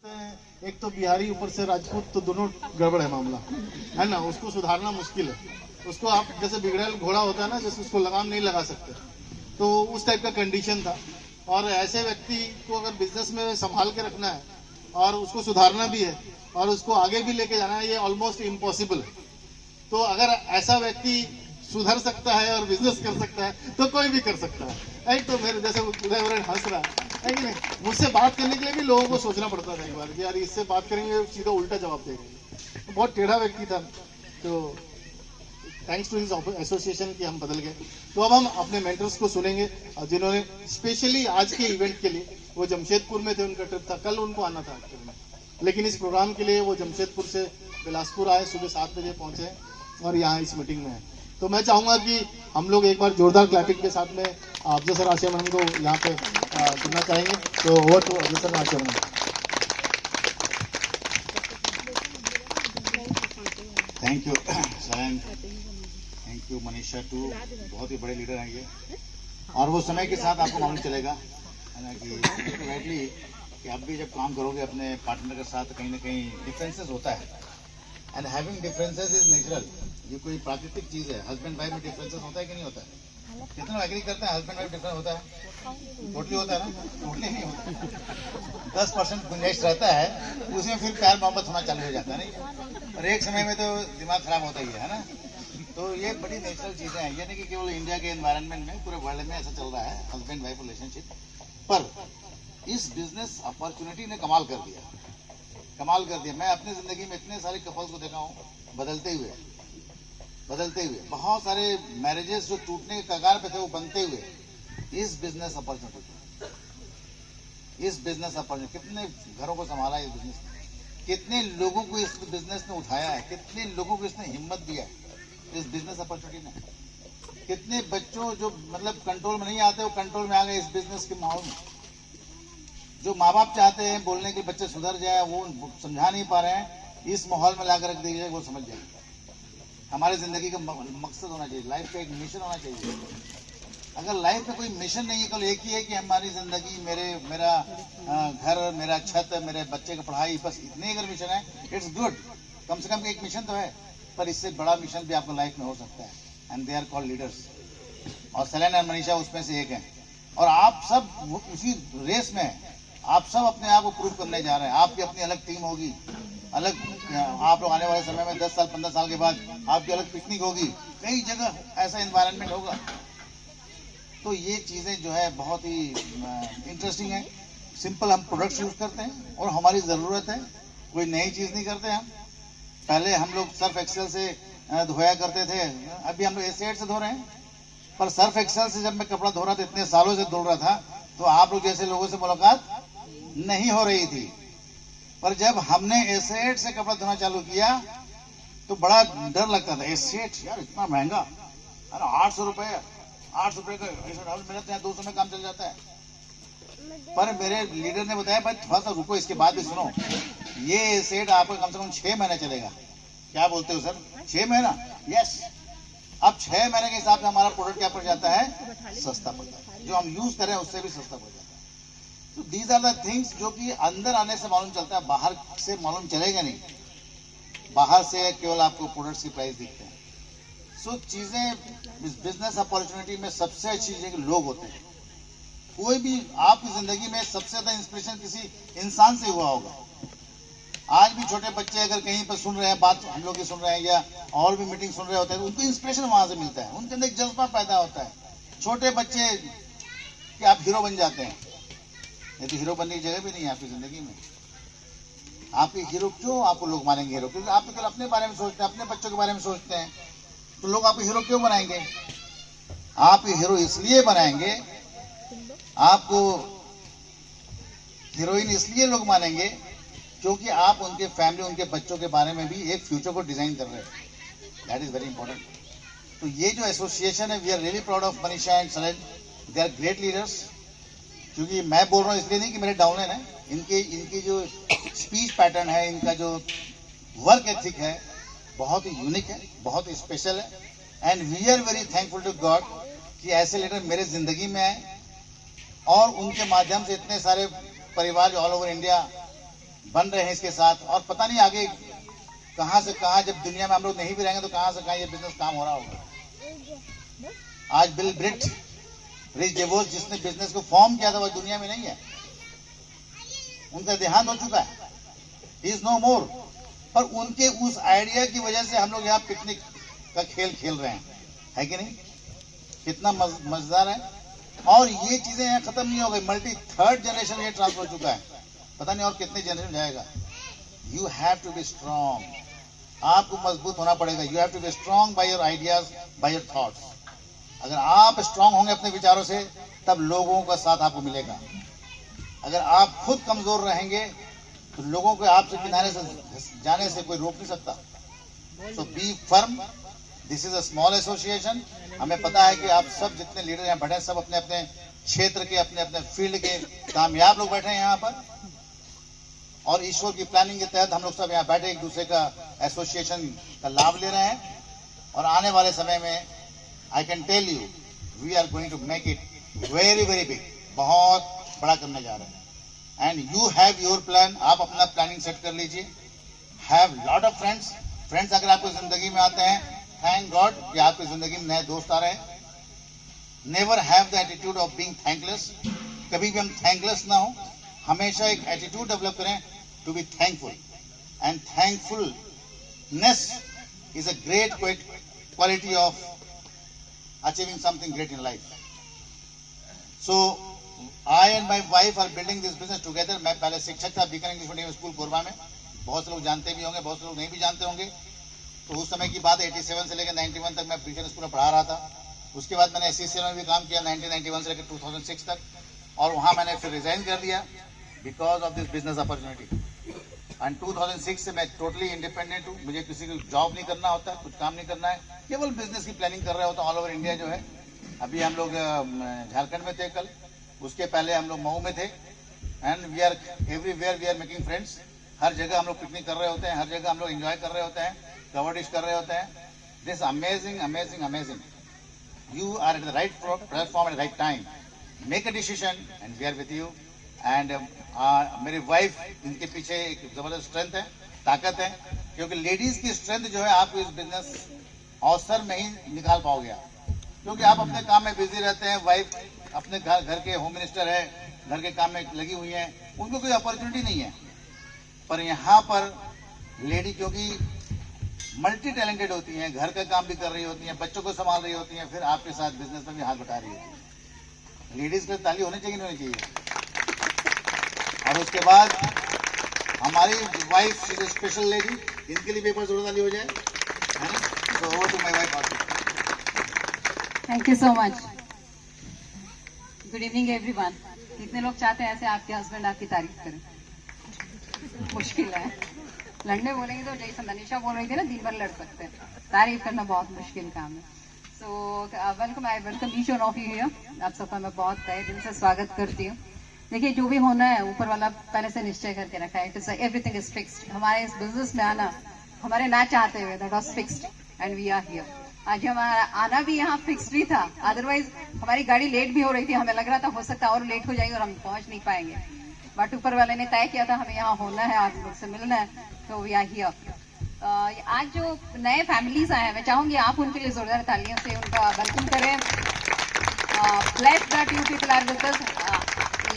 एक तो बिहारी ऊपर से राजपूत, तो दोनों गड़बड़ है मामला, है ना। उसको सुधारना मुश्किल है। उसको आप जैसे बिगड़ेल घोड़ा होता है ना, जैसे उसको लगाम नहीं लगा सकते, तो उस टाइप का कंडीशन था। और ऐसे व्यक्ति को अगर बिजनेस में संभाल के रखना है और उसको सुधारना भी है और उसको आगे भी लेके जाना है, ये ऑलमोस्ट इम्पॉसिबल है। तो अगर ऐसा व्यक्ति सुधर सकता है और बिजनेस कर सकता है तो कोई भी कर सकता है। एक तो मेरे जैसे उदय हंस रहा है कि नहीं, मुझसे बात करने के लिए भी लोगों को सोचना पड़ता था एक बार कि यार इससे बात करेंगे सीधा उल्टा जवाब देंगे। तो बहुत टेढ़ा व्यक्ति था। तो थैंक्स टू हिज एसोसिएशन की हम बदल गए। तो अब हम अपने मेंटर्स को सुनेंगे जिन्होंने स्पेशली आज के इवेंट के लिए, वो जमशेदपुर में थे, उनका ट्रिप था, कल उनको आना था एक्चुअली में, लेकिन इस प्रोग्राम के लिए वो जमशेदपुर से बिलासपुर आए, सुबह 7 बजे पहुंचे और यहाँ इस मीटिंग में है। तो मैं चाहूंगा कि हम लोग एक बार जोरदार क्लैपिंग के साथ में अफजल सर आशियान को यहाँ पे सुनना चाहेंगे। तो over to Afzal sir Ashiyan. Thank you Sain, thank you Manisha too. बहुत ही बड़े लीडर हैं ये, और वो समय के साथ आपको मालूम चलेगा है ना कि राइटली कि आप भी जब काम करोगे अपने पार्टनर के साथ, कहीं ना कहीं डिफरेंसेस होता है। And having differences is natural, ये कोई प्राकृतिक चीज है। हस्बैंड वाइफ में डिफरेंसेस होता है कि नहीं होता है? कितना एग्री करते हैं हस्बैंड वाइफ डिफरेंस होता है? टोटली होता है ना? टोटली नहीं होता, 10% गुंजाइश रहता है, उसमें फिर प्यार मोहब्बत होना चालू हो जाता है नहीं, और एक समय में तो दिमाग खराब होता ही है ना। तो ये बड़ी नेचुरल चीजें हैं, ये नहीं कि केवल इंडिया के एनवायरनमेंट में, पूरे वर्ल्ड में ऐसा चल रहा है हस्बैंड वाइफ रिलेशनशिप। पर इस बिजनेस अपॉर्चुनिटी ने कमाल कर दिया, कमाल कर दिया। मैं अपनी जिंदगी में इतने सारे कपल्स को देखा हूँ बदलते हुए, बहुत सारे मैरिजेस जो टूटने के कगार पे थे वो बनते हुए इस बिजनेस अपॉर्चुनिटी, कितने घरों को संभाला है इस बिजनेस ने, कितने लोगों को इस बिजनेस ने उठाया है, कितने लोगों को इसने हिम्मत दिया है इस बिजनेस अपॉर्चुनिटी ने, कितने बच्चों जो मतलब कंट्रोल में नहीं आते वो कंट्रोल में आ गए इस बिजनेस के माहौल में। जो माँ बाप चाहते हैं बोलने के बच्चे सुधर जाए, वो समझा नहीं पा रहे हैं, इस माहौल में लाकर रख दीजिए, वो समझ जाएंगे। हमारी जिंदगी का मकसद होना चाहिए, लाइफ का एक मिशन होना चाहिए। अगर लाइफ में कोई मिशन नहीं है, कल एक ही है कि हमारी जिंदगी, मेरा घर, मेरा छत, मेरे बच्चे की पढ़ाई, बस इतने अगर मिशन है, इट्स गुड, कम से कम एक मिशन तो है। पर इससे बड़ा मिशन भी आपको लाइफ में हो सकता है, and they are called leaders. और सैन और मनीषा उसमें से एक है, और आप सब उसी रेस में हैं। आप सब अपने आप को प्रूव करने जा रहे हैं। आपकी अपनी अलग टीम होगी, अलग आप लोग आने वाले समय में 10 साल 15 साल के बाद आपकी अलग पिकनिक होगी, कई जगह ऐसा एनवायरनमेंट होगा। तो ये चीजें जो है बहुत ही इंटरेस्टिंग है। सिंपल हम प्रोडक्ट्स यूज करते हैं और हमारी जरूरत है, कोई नई चीज नहीं करते हम। पहले हम लोग सर्फ एक्सेल से धोया करते थे, अभी हम लोग एसिड से धो रहे हैं। पर सर्फ एक्सेल से जब मैं कपड़ा धो रहा था, इतने सालों से धो रहा था, तो आप लोग जैसे लोगों से मुलाकात नहीं हो रही थी। पर जब हमने एसिड से कपड़ा धोना चालू किया तो बड़ा डर लगता था। एसिड यार इतना महंगा है ना, 800 रुपए का एसिड, मेरे तो यहाँ 200 में काम चल जाता है। पर मेरे लीडर ने बताया भाई थोड़ा सा रुको, इसके बाद भी सुनो, ये एसिड आपको कम से कम 6 महीने चलेगा। क्या बोलते हो सर, 6 महीना? यस। अब 6 महीने के हिसाब से हमारा प्रोडक्ट क्या पड़ जाता है, सस्ता पड़ जाता है, जो हम यूज कर रहे हैं उससे भी सस्ता पड़ जाता है। तो दीज आर द थिंग्स जो कि अंदर आने से मालूम चलता है, बाहर से मालूम चलेगा नहीं। बाहर से केवल आपको प्रोडक्ट्स की प्राइस दिखते हैं। सो चीजें बिजनेस अपॉर्चुनिटी में सबसे अच्छी चीज है कि लोग होते हैं। कोई भी आपकी जिंदगी में सबसे ज्यादा इंस्पिरेशन किसी इंसान से हुआ होगा। आज भी छोटे बच्चे अगर कहीं पर सुन रहे हैं, बात हम लोग की सुन रहे हैं या और भी मीटिंग सुन रहे होते हैं, उनको इंस्पिरेशन वहां से मिलता है, उनके अंदर एक जज्बा पैदा होता है। छोटे बच्चे कि आप हीरो बन जाते हैं, नहीं तो हीरो बनने की जगह भी नहीं है आपकी जिंदगी में। आपके हीरो क्यों आपको लोग मानेंगे हीरो? क्योंकि आप तो केवल अपने बारे में सोचते हैं, अपने बच्चों के बारे में सोचते हैं। तो लोग आपको हीरो क्यों बनाएंगे? आपके हीरो इसलिए बनाएंगे, आपको हीरोइन इसलिए लोग मानेंगे क्योंकि आप उनके फैमिली, उनके बच्चों के बारे में भी एक फ्यूचर को डिजाइन कर रहे हैं। That is very important. तो ये जो एसोसिएशन है, we are really proud of Manisha and Salen, they are great leaders. क्योंकि मैं बोल रहा हूँ इसलिए नहीं कि मेरे डाउनलाइन है, इनकी जो स्पीच पैटर्न है, इनका जो वर्क एथिक है, बहुत ही यूनिक है, बहुत ही स्पेशल है। And we are very thankful to God कि ऐसे लीडर मेरे जिंदगी में आए और उनके माध्यम से इतने सारे परिवार ऑल ओवर इंडिया बन रहे हैं इसके साथ, और पता नहीं आगे कहां से कहां, जब दुनिया में हम लोग नहीं भी रहेंगे तो कहां से कहां ये बिजनेस काम हो रहा होगा। आज बिल ब्रिट, रिच डेवोस, जिसने बिजनेस को फॉर्म किया था, वो दुनिया में नहीं है, उनका देहांत हो चुका है, ही इज नो मोर। पर उनके उस आइडिया की वजह से हम लोग यहाँ पिकनिक का खेल खेल रहे हैं, है कि नहीं? कितना मजेदार है। और ये चीजें यहाँ खत्म नहीं हो गई, मल्टी थर्ड जनरेशन ये ट्रांसफर हो चुका है, पता नहीं और कितने जनरेशन जाएगा। You have to be strong, आपको मजबूत होना पड़ेगा। You have to be strong by your ideas, by your thoughts. अगर आप स्ट्रॉन्ग होंगे अपने विचारों से, तब लोगों का साथ आपको मिलेगा। अगर आप खुद कमजोर रहेंगे तो लोगों को आपसे किनारे से जाने से कोई रोक नहीं सकता। So be firm, this is a small association. हमें पता है कि आप सब जितने लीडर यहाँ बैठे हैं, सब अपने अपने क्षेत्र के, अपने अपने फील्ड के कामयाब लोग बैठे हैं यहाँ पर, और ईश्वर की प्लानिंग के तहत हम लोग सब यहाँ बैठे एक दूसरे का एसोसिएशन का लाभ ले रहे हैं। और आने वाले समय में I can tell you, we are going to make it very very big, बहुत बड़ा करने जा रहे हैं। And you have your plan, आप अपना प्लानिंग सेट कर लीजिए। Have lot of friends, friends अगर आपको जिंदगी में आते हैं, थैंक गॉड कि आपकी जिंदगी में नए दोस्त आ रहे हैं। Never have the attitude of being thankless, कभी भी हम थैंकलेस ना हो, हमेशा एक एटीट्यूड डेवलप करें to be thankful. And thankfulness is a great quality of achieving something great in life. So I and my wife are building this business together. मैं पहले शिक्षक था Beacon English medium school Korba में, बहुत से लोग जानते भी होंगे, बहुत से लोग नहीं भी जानते होंगे। तो उस समय की बात 87 से लेकर 91 तक मैं बीकन स्कूल में पढ़ा रहा था। उसके बाद मैंने SCCL में भी काम किया 1991 से लेकर 2006 तक, और वहां मैंने फिर रिजाइन कर दिया because of this business opportunity. And 2006 से मैं टोटली इंडिपेंडेंट हूँ, मुझे किसी को जॉब नहीं करना होता, कुछ काम नहीं करना है, केवल बिजनेस की प्लानिंग कर रहे होता हूँ ऑल ओवर इंडिया जो है। अभी हम लोग झारखंड में थे कल, उसके पहले हम लोग मऊ में थे। And we are everywhere we are making friends. हर जगह हम लोग पिकनिक कर रहे होते हैं, हर जगह हम लोग एंजॉय कर रहे होते हैं, कवर डिश कर रहे होते हैं। This amazing amazing amazing, you are at the right platform at the right time. Make a decision and we are with you. And मेरी वाइफ, इनके पीछे एक जबरदस्त स्ट्रेंथ है, ताकत है, क्योंकि लेडीज की स्ट्रेंथ जो है आपको इस बिजनेस अवसर में ही निकाल पाओगे आप, क्योंकि आप अपने काम में बिजी रहते हैं। वाइफ अपने घर के होम मिनिस्टर है, घर के काम में लगी हुई हैं, उनको कोई अपॉर्चुनिटी नहीं है। पर यहाँ पर लेडी क्योंकि मल्टी टैलेंटेड होती हैं, घर का काम भी कर रही होती हैं, बच्चों को संभाल रही होती हैं, फिर आपके साथ बिजनेस में भी हाथ बटा रही होती है। लेडीज के ताली होनी चाहिए, नहीं होनी चाहिए। और उसके बाद हमारी wife is a special lady, इनके लिए पेपर जरूर ताली हो जाए, है ना? तो over to my wife also. Thank you so much. Good evening everyone. कितने लोग चाहते हैं ऐसे आपके हस्बैंड आपकी तारीफ करें? मुश्किल है, लड़ने बोलेंगे तो जैसे मनीषा बोल रही थी ना, दिन भर लड़ सकते हैं, तारीफ करना बहुत मुश्किल काम है। So welcome, I welcome each one of you here. आप सबका मैं बहुत तहे दिल से स्वागत करती हूँ। देखिए, जो भी होना है ऊपर वाला पहले से निश्चय करके रखा है, एवरीथिंग इज फिक्स्ड। हमारे इस बिजनेस में आना हमारे ना चाहते हुए, that was fixed and we are here. आज हमारा आना भी यहाँ फिक्स्ड ही था, अदरवाइज हमारी गाड़ी लेट भी हो रही थी, हमें लग रहा था हो सकता है और लेट हो जाएगी और हम पहुंच नहीं पाएंगे, बट ऊपर वाले ने तय किया था हमें यहाँ होना है, आप लोग से मिलना है, तो वी आर हियर। आज जो नए फैमिलीज आए हैं, मैं चाहूंगी आप उनके लिए जोरदार तालियों से उनका वेलकम करें। Blessed that you people are with us.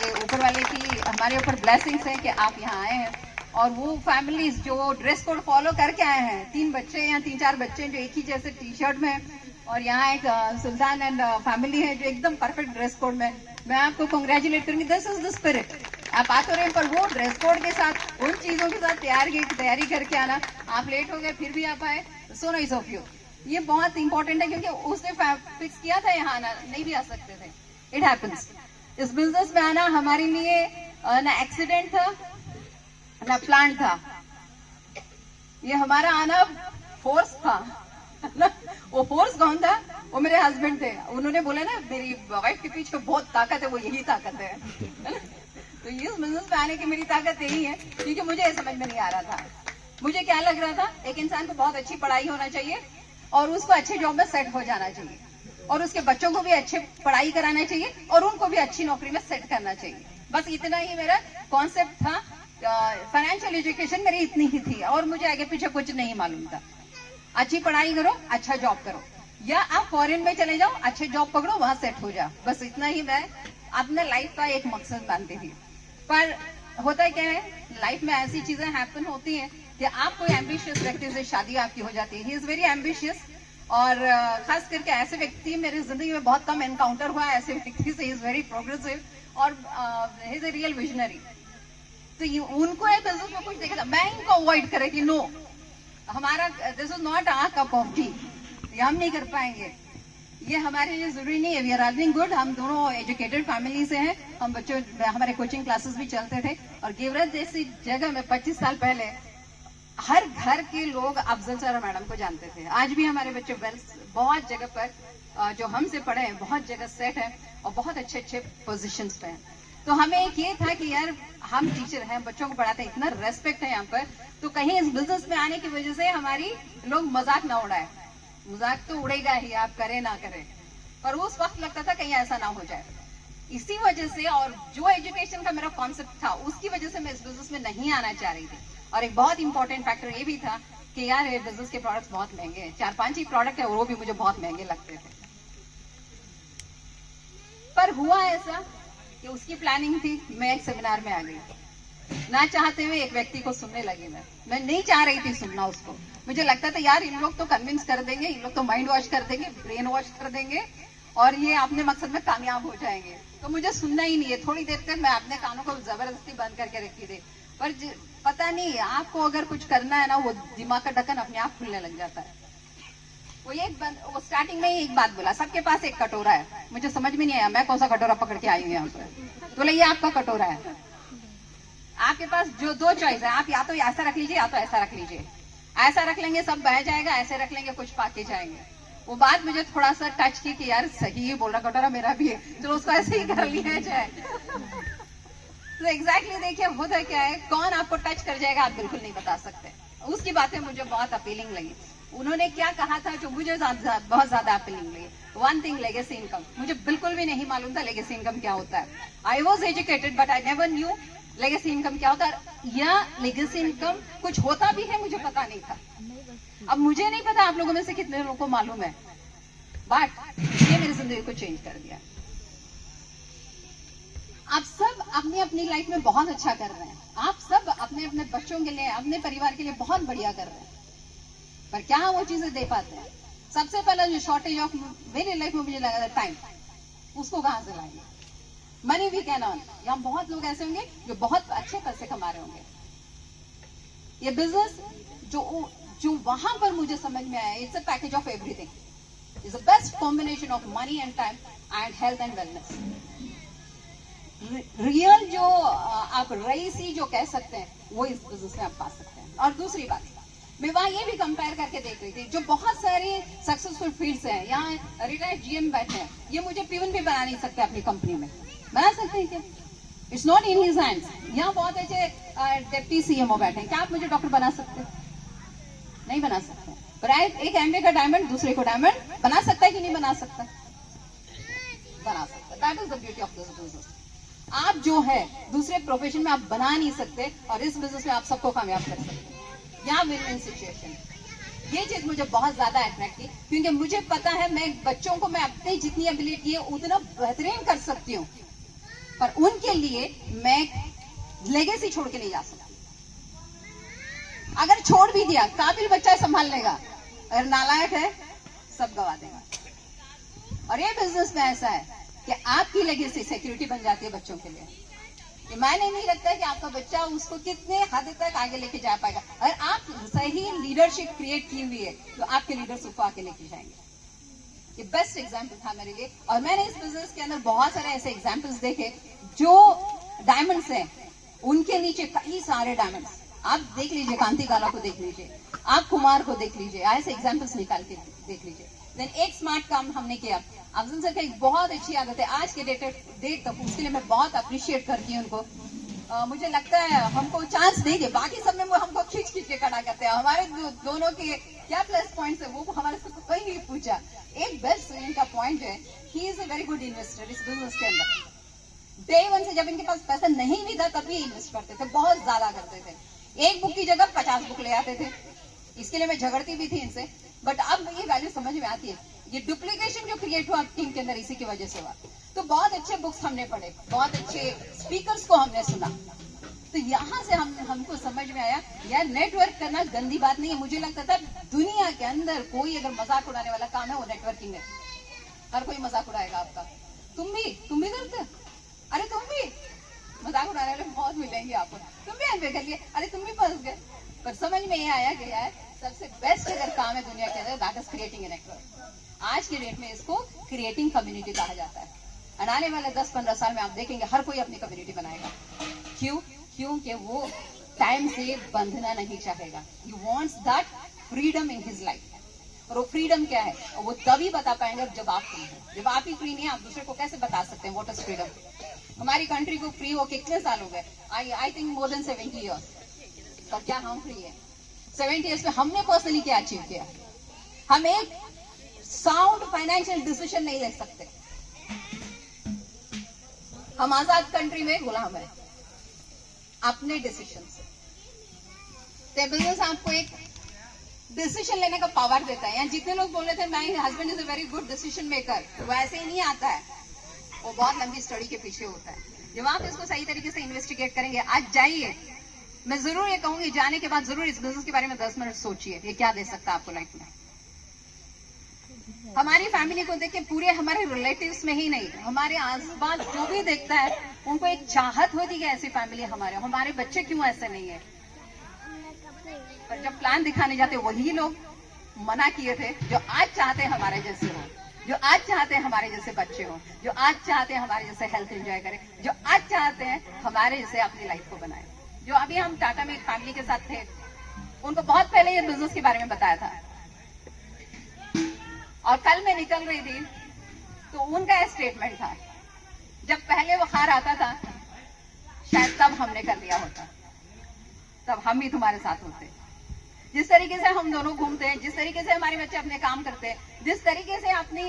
ये ऊपर वाले की हमारे ऊपर ब्लेसिंग्स है कि आप यहाँ आए हैं। और वो फैमिलीज जो ड्रेस कोड फॉलो करके आए हैं, 3 बच्चे या 3-4 बच्चे जो एक ही जैसे टी-शर्ट में, और यहाँ एक सुल्तान एंड फैमिली है जो एकदम परफेक्ट ड्रेस कोड में, मैं आपको कांग्रेचुलेट करूंगी। This is the spirit. आप आ तो रहे हैं, पर वो ड्रेस कोड के साथ, उन चीजों के साथ तैयारी करके आना। आप लेट हो गए फिर भी आप आए, सो नाइस ऑफ यू। ये बहुत इंपॉर्टेंट है, क्योंकि उसने फिक्स किया था यहाँ आना, नहीं भी आ सकते थे, इट हैपेंस। इस बिजनेस में आना हमारे लिए ना एक्सीडेंट था ना प्लान था, ये हमारा आना फोर्स था। वो फोर्स कौन था? वो मेरे हस्बैंड थे। उन्होंने बोला ना, मेरी वाइफ के पीछे बहुत ताकत है, वो यही ताकत है। तो ये बिजनेस में आने की मेरी ताकत यही है, क्योंकि मुझे ये समझ में नहीं आ रहा था। मुझे क्या लग रहा था, एक इंसान को बहुत अच्छी पढ़ाई होना चाहिए और उसको अच्छे जॉब में सेट हो जाना चाहिए, और उसके बच्चों को भी अच्छे पढ़ाई कराना चाहिए और उनको भी अच्छी नौकरी में सेट करना चाहिए। बस इतना ही मेरा कॉन्सेप्ट था। फाइनेंशियल एजुकेशन मेरी इतनी ही थी और मुझे आगे पीछे कुछ नहीं मालूम था। अच्छी पढ़ाई करो, अच्छा जॉब करो, या आप फॉरेन में चले जाओ, अच्छे जॉब पकड़ो, वहां सेट हो जाओ, बस इतना ही मैं अपने लाइफ का एक मकसद मानती थी। पर होता क्या है, लाइफ में ऐसी चीजें हैपन होती हैं कि आप कोई एम्बिशियस व्यक्ति से शादी आपकी हो जाती है। ही इज वेरी एम्बिशियस, और खास करके ऐसे व्यक्ति मेरी जिंदगी में बहुत कम एनकाउंटर हुआ है ऐसे व्यक्ति से। इज वेरी प्रोग्रेसिव और he is a real visionary. तो उनको ये बिजनेस में कुछ देखा था, मैं इनको अवॉइड कर रही थी। नो, हमारा this is not our cup of tea, ये हम नहीं कर पाएंगे, ये हमारे लिए जरूरी नहीं है। वी आर अर्निंग गुड, हम दोनों एजुकेटेड फैमिली से हैं, हम बच्चों, हमारे कोचिंग क्लासेस भी चलते थे। और गेवराज जैसी जगह में 25 साल पहले हर घर के लोग अफजल सर मैडम को जानते थे। आज भी हमारे बच्चे बहुत जगह पर जो हमसे पढ़े हैं, बहुत जगह सेट है और बहुत अच्छे अच्छे पोजीशंस पे हैं। तो हमें एक ये था कि यार हम टीचर हैं, बच्चों को पढ़ाते हैं, इतना रेस्पेक्ट है यहाँ पर, तो कहीं इस बिजनेस में आने की वजह से हमारी लोग मजाक ना उड़ाए। मजाक तो उड़ेगा ही, आप करें ना करें, पर उस वक्त लगता था कहीं ऐसा ना हो जाए। इसी वजह से, और जो एजुकेशन का मेरा कॉन्सेप्ट था, उसकी वजह से मैं इस बिजनेस में नहीं आना चाह रही थी। और एक बहुत इंपॉर्टेंट फैक्टर ये भी था कि यार ये बिजनेस के प्रोडक्ट्स बहुत महंगे हैं, 4-5 ही प्रोडक्ट है, वो भी मुझे बहुत महंगे लगते थे। पर हुआ ऐसा कि उसकी प्लानिंग थी, मैं एक सेमिनार में आ गई, ना चाहते हुए एक व्यक्ति को सुनने लगी। मैं नहीं चाह रही थी सुनना उसको, मुझे लगता था यार इन लोग तो कन्विंस कर देंगे, इन लोग तो माइंड वॉश कर देंगे, ब्रेन वॉश कर देंगे और ये अपने मकसद में कामयाब हो जाएंगे, तो मुझे सुनना ही नहीं है। थोड़ी देर तक मैं अपने कानों को जबरदस्ती बंद करके रखी थी, पर पता नहीं, आपको अगर कुछ करना है ना, वो दिमाग का ढक्कन अपने आप खुलने लग जाता है। वो स्टार्टिंग में ही एक बात बोला, सबके पास एक कटोरा है। मुझे समझ में नहीं आया मैं कौन सा कटोरा पकड़ के आई हूँ यहाँ पर। तो ये आपका कटोरा है, आपके पास जो 2 चॉइस है, आप या तो ऐसा रख लीजिए या तो ऐसा रख लीजिए। ऐसा रख लेंगे सब बह जाएगा, ऐसे रख लेंगे कुछ पाके जाएंगे। वो बात मुझे थोड़ा सा टच की कि यार सही है बोल रहा, कटोरा मेरा भी है, चलो उसको ऐसे ही कर लिया जाए। तो एग्जैक्टली देखिए होता क्या है, कौन आपको टच कर जाएगा आप बिल्कुल नहीं बता सकते। उसकी बातें मुझे बहुत अपीलिंग लगी। उन्होंने क्या कहा था जो मुझे बहुत ज्यादा अपीलिंग लगी, 1 थिंग, लेगेसी इनकम। मुझे बिल्कुल भी नहीं मालूम था लेगेसी इनकम क्या होता है। I was educated but I never knew legacy income क्या होता है, या लेगेसी इनकम कुछ होता भी है मुझे पता नहीं था। अब मुझे नहीं पता आप लोगों में से कितने लोगों को मालूम है, बट ये मेरी जिंदगी को चेंज कर दिया। आप सब अपनी अपनी लाइफ में बहुत अच्छा कर रहे हैं, आप सब अपने अपने बच्चों के लिए, अपने परिवार के लिए बहुत बढ़िया कर रहे हैं, पर क्या वो चीजें दे पाते हैं? सबसे पहला जो शॉर्टेज ऑफ मेरी लाइफ में मुझे लगा था, टाइम, उसको कहां से लाएंगे? Money we can earn. यहाँ बहुत लोग ऐसे होंगे जो बहुत अच्छे पैसे कमा रहे होंगे। ये बिजनेस जो वहां पर मुझे समझ में आया, it's a package of everything, it's the best combination of money and time and health and wellness. Real जो आप रईसी जो कह सकते हैं, वो इस बिजनेस में आप पा सकते हैं। और दूसरी बात, मैं वहां ये भी कंपेयर करके देख रही थी, जो बहुत सारी सक्सेसफुल फील्ड्स हैं, यहाँ रिटायर्ड जीएम बैठे हैं, ये मुझे पीवन भी बना नहीं सकते अपनी कंपनी में। बना सकते हैं क्या? It's not in his hands. यहाँ बहुत अच्छे डिप्टी सीएमओ बैठे हैं, क्या आप मुझे डॉक्टर बना सकते? नहीं बना सकते। पर एक एमबीए का डायमंड दूसरे को डायमंड बना सकता है कि नहीं बना सकता? बना सकता। That is the beauty of this business. आप जो है दूसरे प्रोफेशन में आप बना नहीं सकते, और इस बिजनेस में आप सबको कामयाब कर सकते हैं। यहाँ विन विन सिचुएशन, ये चीज मुझे बहुत ज्यादा अट्रैक्ट की, क्योंकि मुझे पता है मैं बच्चों को मैं अपनी जितनी एबिलिटी है उतना बेहतरीन कर सकती हूँ, पर उनके लिए मैं लेगेसी छोड़ के नहीं जा सकती। अगर छोड़ भी दिया, काबिल बच्चा संभाल लेगा, अगर नालायक है सब गवा देगा। और ये बिजनेस में ऐसा है कि आपकी लेगेसी सिक्योरिटी बन जाती है बच्चों के लिए। ये मायने नहीं रखता कि आपका बच्चा उसको कितने हद तक आगे लेके जा पाएगा। अगर आप सही लीडरशिप क्रिएट की हुई है तो आपके लीडर्स उसको आगे लेके जाएंगे। ये बेस्ट एग्जाम्पल था मेरे लिए, और मैंने इस बिजनेस के अंदर बहुत सारे ऐसे एग्जाम्पल्स देखे जो डायमंड्स हैं, उनके नीचे कई सारे डायमंड्स। आप देख लीजिए, कांति गाला को देख लीजिए, आप कुमार को देख लीजिए, ऐसे एग्जाम्पल्स निकाल के देख लीजिए। देन एक स्मार्ट काम हमने किया। अफजल सर का एक बहुत अच्छी आदत है, आज के डेट तक उसके लिए मैं बहुत अप्रिशिएट करती हूँ उनको। मुझे लगता है हमको चांस देंगे, बाकी सब में वो हमको खींच के खड़ा करते हैं। हमारे दोनों के क्या प्लस पॉइंट्स है वो हमारे से कोई नहीं पूछा। एक बेस्ट इनका पॉइंट है, he is a very good investor इस बिजनेस के अंदर। डे वन से जब इनके पास पैसा नहीं भी था तभी इन्वेस्ट करते थे, बहुत ज्यादा करते थे। एक बुक की जगह 50 बुक ले आते थे। इसके लिए मैं झगड़ती भी थी इनसे, बट अब ये वैल्यू समझ में आती है। ये डुप्लीकेशन जो क्रिएट हुआ टीम के अंदर इसी की वजह से हुआ। तो बहुत अच्छे बुक्स हमने पढ़े, बहुत अच्छे स्पीकर्स को हमने सुना, तो यहाँ से हमको समझ में आया यार नेटवर्क करना गंदी बात नहीं है। मुझे लगता था दुनिया के अंदर कोई अगर मजाक उड़ाने वाला काम है वो नेटवर्किंग है। हर कोई मजाक उड़ाएगा आपका। तुम भी करते, अरे तुम भी मजाक उड़ाने वाले बहुत मिलेंगे आपको, तुम भी एमबीए कर लिए, अरे तुम भी फंस गए। पर समझ में ये आया कि यार सबसे बेस्ट अगर काम है दुनिया के अंदर that is creating a network. आज के डेट में इसको क्रिएटिंग कम्युनिटी कहा जाता है। और आने वाले 10-15 साल में आप देखेंगे हर कोई अपनी कम्युनिटी बनाएगा। क्योंकि वो टाइम से बंधना नहीं चाहेगा। He wants that freedom in his life. और वो फ्रीडम क्या है और वो तभी बता पाएंगे जब आप फ्री हैं। जब आप ही फ्री नहीं है, आप दूसरे को कैसे बता सकते हैं व्हाट इज फ्रीडम। हमारी कंट्री को फ्री होके कितने साल हो गए? I think more than 70 years. पर क्या हम फ्री है? 70 ईयर्स में हमने पर्सनली क्या अचीव किया? हम एक साउंड फाइनेंशियल डिसीजन नहीं ले सकते। हम आजाद कंट्री में गुलाम है अपने डिसीजन से। बिजनेस आपको एक डिसीजन लेने का पावर देता है। यहाँ जितने लोग बोल रहे थे my husband is a very good decision maker, वो ऐसे ही नहीं आता है, वो बहुत लंबी स्टडी के पीछे होता है। जब आप इसको सही तरीके से इन्वेस्टिगेट करेंगे, आज जाइए, मैं जरूर ये कहूंगी जाने के बाद जरूर इस बिजनेस के बारे में 10 मिनट सोचिए ये क्या दे सकता है आपको लाइफ में। हमारी फैमिली को देख के पूरे हमारे रिलेटिव्स में ही नहीं, हमारे आसपास जो भी देखता है उनको एक चाहत होती है ऐसी फैमिली हमारे बच्चे क्यों ऐसे नहीं है। पर जब प्लान दिखाने जाते वही लोग मना किए थे जो आज चाहते हैं हमारे जैसे हो, जो आज चाहते हैं हमारे जैसे बच्चे हो, जो आज चाहते हैं हमारे जैसे हेल्थ एंजॉय करें, जो आज चाहते हैं हमारे जैसे अपनी लाइफ को बनाए। जो अभी हम टाटा में एक फैमिली के साथ थे, उनको बहुत पहले ये बिजनेस के बारे में बताया था और कल मैं निकल रही थी तो उनका स्टेटमेंट था जब पहले वो हार आता था शायद तब हमने कर लिया होता, तब हम भी तुम्हारे साथ होते। जिस तरीके से हम दोनों घूमते हैं, जिस तरीके से हमारे बच्चे अपने काम करते हैं, जिस तरीके से अपनी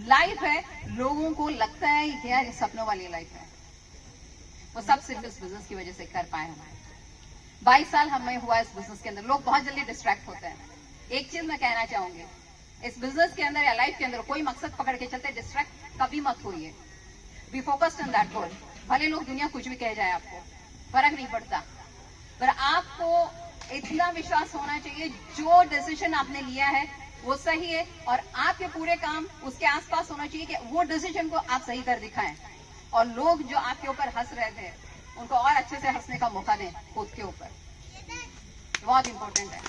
लाइफ है, लोगों को लगता है कि यार सपनों वाली लाइफ है। वो सब सिर्फ इस बिजनेस की वजह से कर पाए हमारे। 22 साल हमें हुआ इस बिजनेस के अंदर। लोग बहुत जल्दी डिस्ट्रैक्ट होते हैं। एक चीज मैं कहना चाहूंगी, इस बिजनेस के अंदर या लाइफ के अंदर कोई मकसद पकड़ के चलते डिस्ट्रैक्ट कभी मत होइए। Be focused on that goal. भले लोग दुनिया कुछ भी कह जाए, आपको फर्क नहीं पड़ता, पर आपको इतना विश्वास होना चाहिए जो डिसीजन आपने लिया है वो सही है और आपके पूरे काम उसके आसपास होना चाहिए कि वो डिसीजन को आप सही कर दिखाएं और लोग जो आपके ऊपर हंस रहे थे उनको और अच्छे से हंसने का मौका दें खुद के ऊपर। बहुत इंपॉर्टेंट है।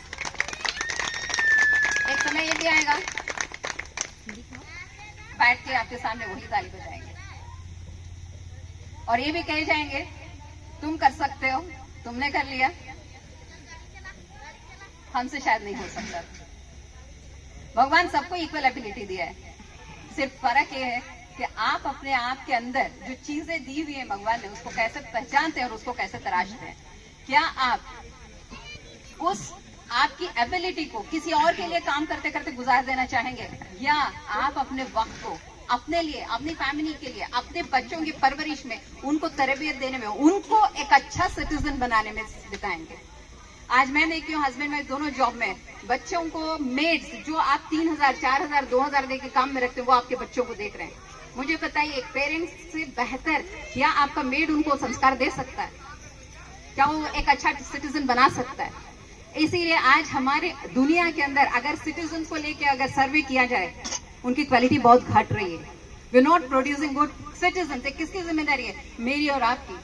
एक समय ये भी आएगा बैठ के आपके सामने वही ताली बजाएंगे और ये भी कहे जाएंगे तुम कर सकते हो, तुमने कर लिया, हमसे शायद नहीं हो सकता। भगवान सबको इक्वल एबिलिटी दिया है, सिर्फ फर्क ये है कि आप अपने आप के अंदर जो चीजें दी हुई है भगवान ने उसको कैसे पहचानते हैं और उसको कैसे तराशते हैं। क्या आप उस आपकी एबिलिटी को किसी और के लिए काम करते करते गुजार देना चाहेंगे या आप अपने वक्त को अपने लिए, अपनी फैमिली के लिए, अपने बच्चों की परवरिश में, उनको तरबियत देने में, उनको एक अच्छा सिटीजन बनाने में बिताएंगे। आज मैं देखती हूँ हस्बैंड वाइफ दोनों जॉब में, बच्चों को मेड्स जो आप 3000, 4000, 2000 दे के काम में रखते हो वो आपके बच्चों को देख रहे हैं। मुझे बताइए एक पेरेंट्स से बेहतर क्या आपका मेड उनको संस्कार दे सकता है? क्या वो एक अच्छा सिटीजन बना सकता है? इसीलिए आज हमारे दुनिया के अंदर अगर सिटीजन को लेके अगर सर्वे किया जाए उनकी क्वालिटी बहुत घट रही है। We not producing good citizen. किसकी जिम्मेदारी है? मेरी और आपकी।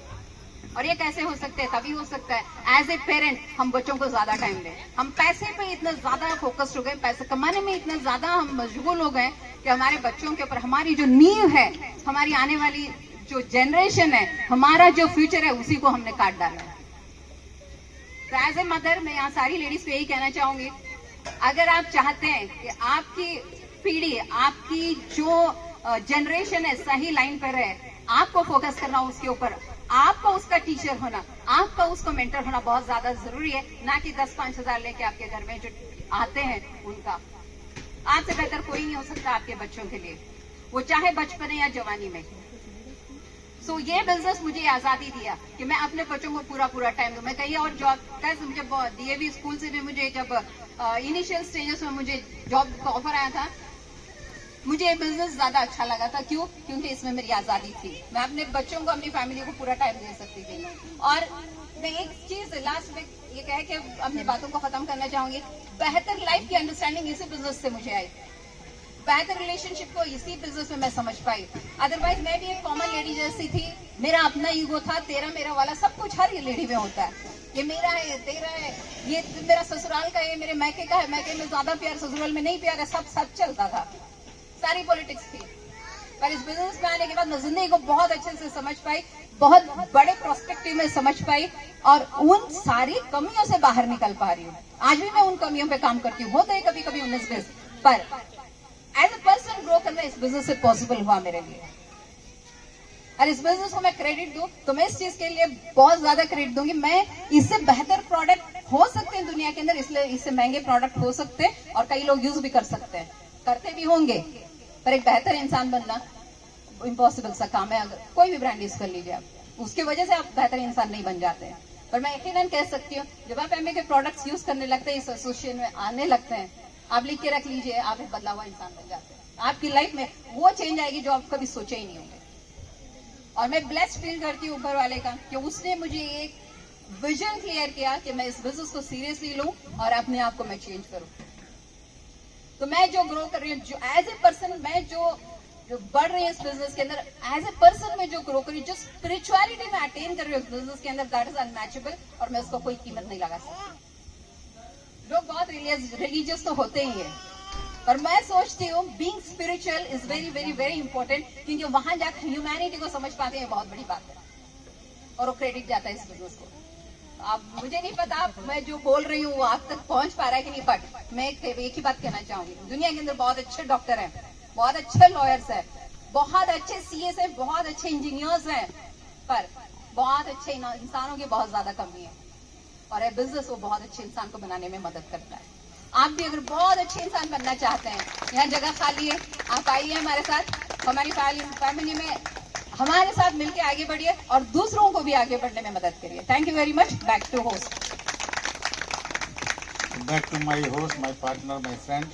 और ये कैसे हो सकता है? तभी हो सकता है एज ए पेरेंट हम बच्चों को ज्यादा टाइम दें। हम पैसे पे इतना ज्यादा फोकस्ड हो गए, पैसे कमाने में इतना ज्यादा हम मशगूल हो गए कि हमारे बच्चों के ऊपर हमारी जो नींव है, हमारी आने वाली जो जनरेशन है, हमारा जो फ्यूचर है उसी को हमने काट डाला है। तो एज ए मदर मैं यहाँ सारी लेडीज को यही कहना चाहूंगी, अगर आप चाहते हैं कि आपकी पीढ़ी, आपकी जो जनरेशन है सही लाइन पर है, आपको फोकस करना उसके ऊपर, आपका उसका टीचर होना, आपका उसको मेंटर होना बहुत ज्यादा जरूरी है, ना कि 10-5 हजार लेके आपके घर में जो आते हैं उनका। आपसे बेहतर कोई नहीं हो सकता आपके बच्चों के लिए, वो चाहे बचपन या जवानी में। सो ये बिजनेस मुझे आजादी दिया कि मैं अपने बच्चों को पूरा टाइम दूं। मैं कहीं और जॉब कैसे मुझे डीएवी स्कूल से भी मुझे जब इनिशियल स्टेजेस में मुझे जॉब का ऑफर आया था, मुझे ये बिजनेस ज्यादा अच्छा लगा था। क्यों? क्योंकि इसमें मेरी आजादी थी, मैं अपने बच्चों को अपनी फैमिली को पूरा टाइम दे सकती थी। और मैं एक चीज लास्ट में ये कह के अपनी बातों को खत्म करना चाहूंगी, बेहतर लाइफ की अंडरस्टैंडिंग इसी बिजनेस से मुझे आई, बेहतर रिलेशनशिप को इसी बिजनेस में मैं समझ पाई। अदरवाइज मैं भी एक कॉमन लेडी जैसी थी, मेरा अपना ईगो था, तेरा मेरा वाला सब कुछ हर लेडी में होता है, ये मेरा है, ये तेरा है, ये मेरा ससुराल का है, मेरे मैके का है, मैके में ज्यादा प्यार, ससुराल में नहीं प्यार है, सब चलता था, सारी पॉलिटिक्स थी। पर इस बिजनेस में आने के बाद मैं जिंदगी को बहुत अच्छे से समझ पाई, बहुत बड़े प्रोस्पेक्टिव में समझ पाई और उन सारी कमियों से बाहर निकल पा रही हूँ। आज भी मैं उन कमियों पे काम करती हूँ, होता है कभी कभी 19-20, पर एज ए पर्सन ग्रो करना इस बिजनेस से पॉसिबल हुआ मेरे लिए। और इस बिजनेस को मैं क्रेडिट दूं तो मैं इस चीज के लिए बहुत ज्यादा क्रेडिट दूंगी, मैं इससे बेहतर प्रोडक्ट हो सकते हैं दुनिया के अंदर, इसलिए इससे महंगे प्रोडक्ट हो सकते हैं और कई लोग यूज भी कर सकते हैं, करते भी होंगे, पर एक बेहतर इंसान बनना इम्पॉसिबल सा काम है। अगर कोई भी ब्रांड यूज कर लीजिए आप, उसकी वजह से आप बेहतर इंसान नहीं बन जाते हैं। पर मैं यकीनन कह सकती हूँ जब आप एमए के प्रोडक्ट्स यूज करने लगते हैं, इस एसोसिएशन में आने लगते हैं, आप लिख के रख लीजिए, आप एक बदला हुआ इंसान बन जाते हैं। आपकी लाइफ में वो चेंज आएगी जो आप कभी सोचे ही नहीं होंगे। और मैं ब्लेस्ड फील करती हूँ ऊपर वाले का कि उसने मुझे एक विजन क्लियर किया कि मैं इस बिजनेस को सीरियसली लूं और अपने आप को मैं चेंज करूं। तो मैं जो ग्रो कर रही हूँ, जो एज ए पर्सन मैं जो बढ़ रही है इस बिजनेस के अंदर, एज ए पर्सन में जो ग्रो कर रही हूँ, जो स्पिरिचुअलिटी में अटेन कर रही हूँ इस बिजनेस के अंदर, दैट इज अनमैचेबल और मैं उसको कोई कीमत नहीं लगा सकती। लोग बहुत रिलीजियस तो होते ही है, पर मैं सोचती हूँ being spiritual is very very very important, क्योंकि वहां जाकर ह्यूमैनिटी को समझ पाते हैं, बहुत बड़ी बात है और वो क्रेडिट जाता है इस बिजनेस को। अब मुझे नहीं पता मैं जो बोल रही हूँ वो आप तक पहुंच पा रहा है कि नहीं, बट मैं एक ही बात कहना चाहूंगी, दुनिया के अंदर बहुत अच्छे डॉक्टर हैं, बहुत अच्छे लॉयर्स हैं, बहुत अच्छे सीएस हैं, बहुत अच्छे इंजीनियर्स हैं, पर बहुत अच्छे इंसानों की बहुत ज्यादा कमी है और ये बिजनेस वो बहुत अच्छे इंसान को बनाने में मदद करता है। आप भी अगर बहुत अच्छे इंसान बनना चाहते हैं, यहाँ जगह खाली है, आप आइए हमारे साथ, हमारी फैमिली में हमारे साथ मिलकर आगे बढ़िए और दूसरों को भी आगे बढ़ने में मदद करिए। Thank you very much. Back to host, back to my host, my partner, my friend